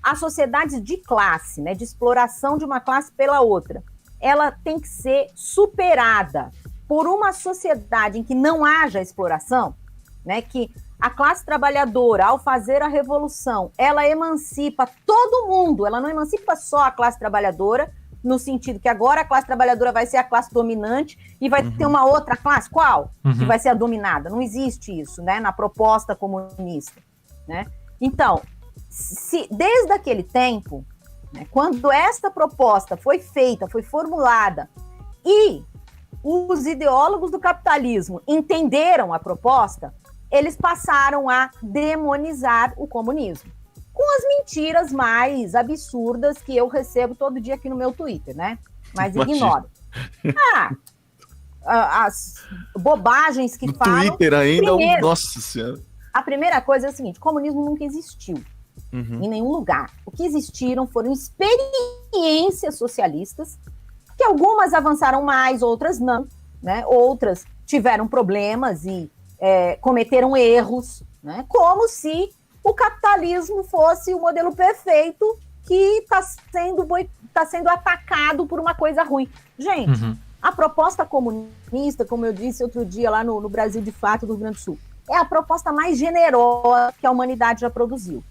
a sociedade de classe, né, de exploração de uma classe pela outra, ela tem que ser superada por uma sociedade em que não haja exploração, né, que a classe trabalhadora, ao fazer a revolução, ela emancipa todo mundo, ela não emancipa só a classe trabalhadora, no sentido que agora a classe trabalhadora vai ser a classe dominante e vai ter uma outra classe, qual? Que vai ser a dominada. Não existe isso, né, na proposta comunista, né? Então, desde aquele tempo, né, quando esta proposta foi feita, foi formulada, e os ideólogos do capitalismo entenderam a proposta, eles passaram a demonizar o comunismo. Com as mentiras mais absurdas que eu recebo todo dia aqui no meu Twitter, né? Mas ignoro. As bobagens que no falam... Twitter ainda, nossa senhora. A primeira coisa é a seguinte, o comunismo nunca existiu em nenhum lugar. O que existiram foram experiências socialistas, que algumas avançaram mais, outras não, né? Outras tiveram problemas e cometeram erros, né? Como se o capitalismo fosse o modelo perfeito que está sendo atacado por uma coisa ruim. Gente, a proposta comunista, como eu disse outro dia lá no Brasil de Fato do Rio Grande do Sul, é a proposta mais generosa que a humanidade já produziu.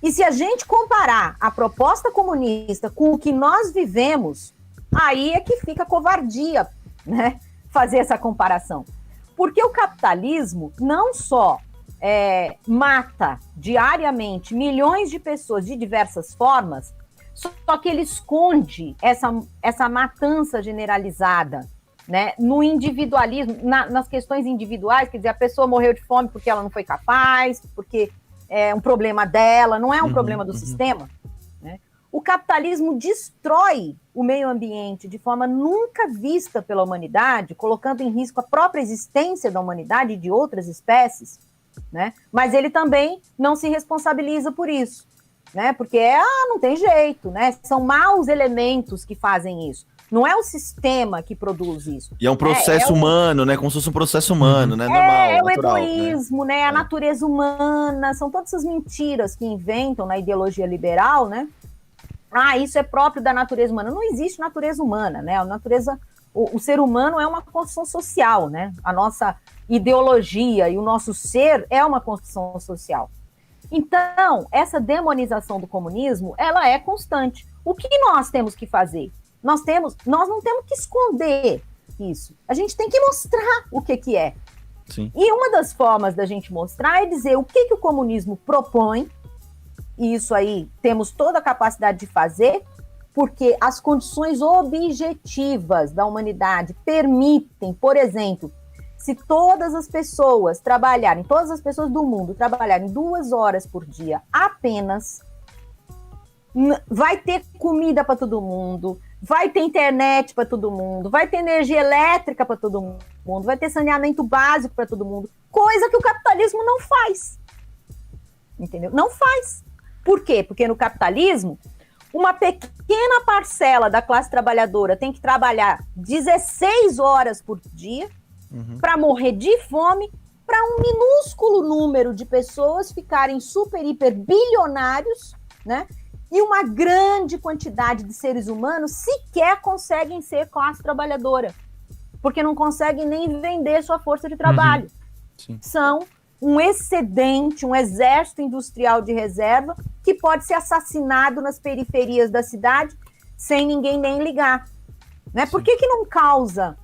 E se a gente comparar a proposta comunista com o que nós vivemos, aí é que fica covardia, né, fazer essa comparação. Porque o capitalismo não só mata diariamente milhões de pessoas de diversas formas, só que ele esconde essa matança generalizada, né, no individualismo, nas questões individuais, quer dizer, a pessoa morreu de fome porque ela não foi capaz, porque é um problema dela, não é um problema do sistema, né? O capitalismo destrói o meio ambiente de forma nunca vista pela humanidade, colocando em risco a própria existência da humanidade e de outras espécies, né? Mas ele também não se responsabiliza por isso, né? Porque não tem jeito, né? São maus elementos que fazem isso. Não é o sistema que produz isso. E é um processo humano, né? Como se fosse um processo humano, né? Normal, o natural, egoísmo, né? A natureza humana, são todas essas mentiras que inventam na ideologia liberal, né? Isso é próprio da natureza humana. Não existe natureza humana, né? O ser humano é uma construção social, né? A nossa ideologia e o nosso ser é uma construção social. Então, essa demonização do comunismo, ela é constante. O que nós temos que fazer? Nós não temos que esconder isso. A gente tem que mostrar o que é. Sim. E uma das formas da gente mostrar é dizer o que o comunismo propõe, e isso aí temos toda a capacidade de fazer, porque as condições objetivas da humanidade permitem, por exemplo, se todas as pessoas trabalharem, todas as pessoas do mundo trabalharem 2 horas por dia apenas, vai ter comida para todo mundo, vai ter internet para todo mundo, vai ter energia elétrica para todo mundo, vai ter saneamento básico para todo mundo, coisa que o capitalismo não faz. Entendeu? Não faz. Por quê? Porque no capitalismo, uma pequena parcela da classe trabalhadora tem que trabalhar 16 horas por dia para morrer de fome, para um minúsculo número de pessoas ficarem super, hiper bilionários, né? E uma grande quantidade de seres humanos sequer conseguem ser classe trabalhadora, porque não conseguem nem vender sua força de trabalho. São um excedente, um exército industrial de reserva que pode ser assassinado nas periferias da cidade sem ninguém nem ligar. Né? Por que não causa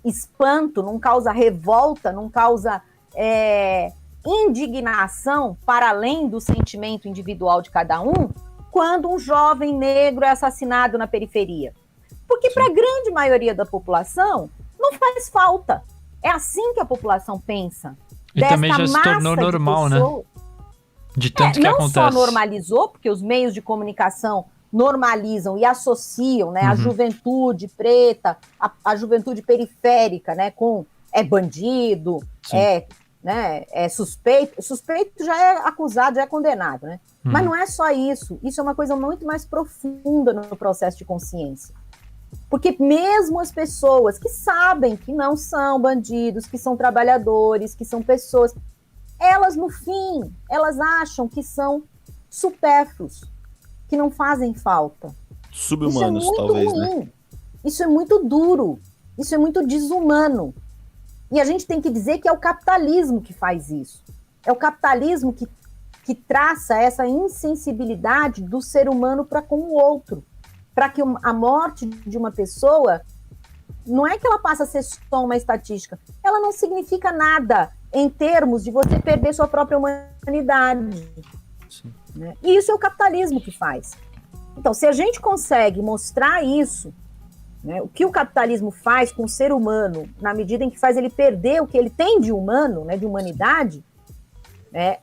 espanto, não causa revolta, não causa indignação para além do sentimento individual de cada um, quando um jovem negro é assassinado na periferia? Porque para a grande maioria da população não faz falta. É assim que a população pensa. E também já se tornou normal, né? De tanto que acontece. Não só normalizou, porque os meios de comunicação normalizam e associam, né, a juventude preta, a juventude periférica, né, com bandido, suspeito. Suspeito já é acusado, já é condenado, né? Mas não é só isso. Isso é uma coisa muito mais profunda no processo de consciência. Porque mesmo as pessoas que sabem que não são bandidos, que são trabalhadores, que são pessoas, elas, no fim, elas acham que são supérfluos, que não fazem falta. Subhumanos, isso é muito talvez, ruim. né? Isso é muito duro, isso é muito desumano. E a gente tem que dizer que é o capitalismo que faz isso. É o capitalismo que traça essa insensibilidade do ser humano para com o outro. Para que a morte de uma pessoa, não é que ela passa a ser só uma estatística, ela não significa nada em termos de você perder sua própria humanidade. Né? E isso é o capitalismo que faz. Então, se a gente consegue mostrar isso, né, o que o capitalismo faz com o ser humano, na medida em que faz ele perder o que ele tem de humano, né, de humanidade,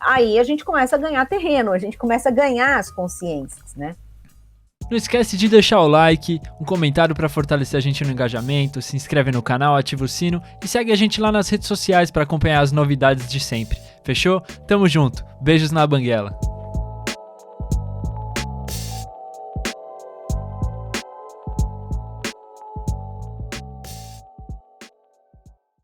aí a gente começa a ganhar terreno, a gente começa a ganhar as consciências, né? Não esquece de deixar o like, um comentário para fortalecer a gente no engajamento, se inscreve no canal, ativa o sino e segue a gente lá nas redes sociais para acompanhar as novidades de sempre. Fechou? Tamo junto. Beijos na banguela.